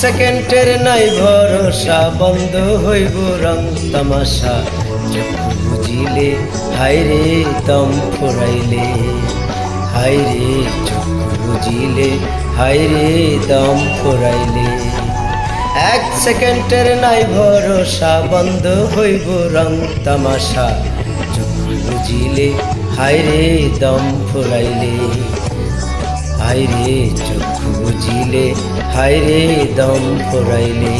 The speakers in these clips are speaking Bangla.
সেকেন্ডের নাই ভরসা, বন্ধ হইব রং তামাশা। চক্ষু বুঝিলে হায়রে দম ফুরাইলে, হায়রে চক্ষু বুঝিলে হায়রে দম ফুরাইলে। এক সেকেন্ডের নাই ভরসা, বন্ধ হইব রং তামাশা। চক্ষু বুঝিলে হায়রে দম ফুরাইলে, হায়রে চক্ষু বুঝিলে হায়রে দম ফুরাইলে।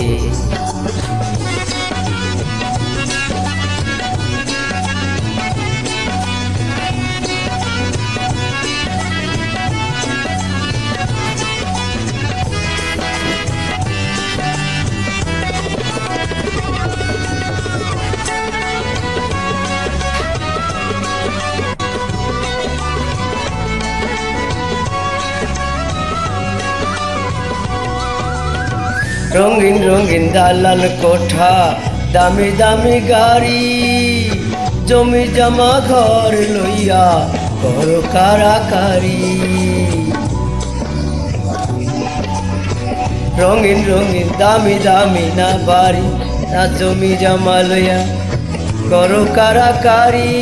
রঙিন রঙিন দালান কোঠা, দামি দামি গাড়ি, জমি জমা ঘর লইয়া করো কারাকারি। রঙিন রঙিন দামি দামি না বাড়ি, না জমি জমা লইয়া করো কারাকারি।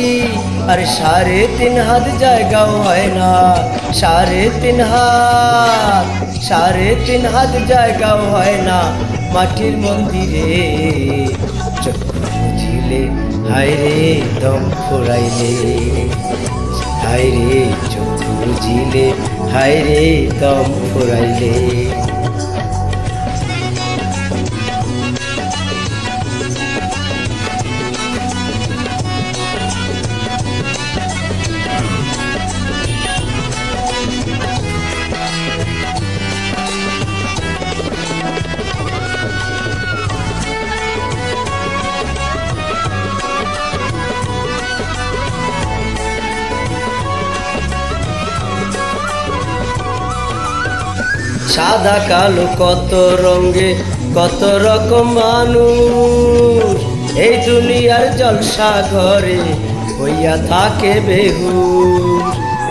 আর 3.5 হাত জায়গাও হয় না, 3.5 হাত, 3.5 হাত জায়গাও হয় না মাটির মন্দিরে। চক্ষু বুঝিলে হায়রে দম ফুরাইলে, হায়রে চক্ষু বুঝিলে হায়রে দম ফুরাইলে। সাদা কালো কত রঙে কত রকম মানুষ, এই দুনিয়ার জলসা ঘরে হইয়া থাকে বেহুশ।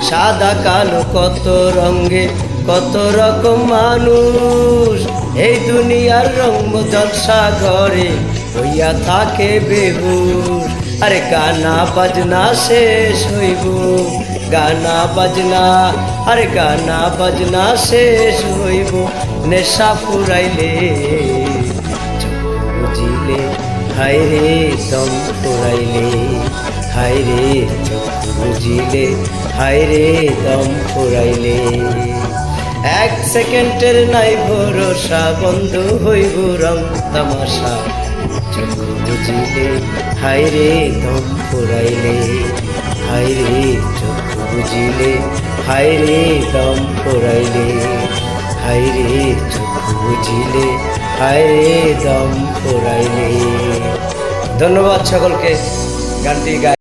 সাদা কালো কত রঙে কত রকম মানুষ, এই দুনিয়ার রঙ জলসা ঘরে হইয়া থাকে বেহুশ। আরে গানা বাজনা শেষ হইব, গানা বাজনা, আরে গানা বাজনা শেষ হইব নেশা ফুরাইলে। চক্ষু বুঝিলে হায়রে দম ফুরাইলে, হায়রে চক্ষু বুঝিলে হায়রে দম ফুরাইলে। এক সেকেন্ডের নাই ভরসা, বন্ধ হইব রং তামাশা। চক্ষু বুঝিলে হায়রে দম ফুরাইলে, হায়রে চক্ষু বুঝিলে হায়রে দম ফুরাইলে, হায়রে চক্ষু বুঝিলে হায়রে দম ফুরাইলে। ধন্যবাদ সকলকে গানটি গাই।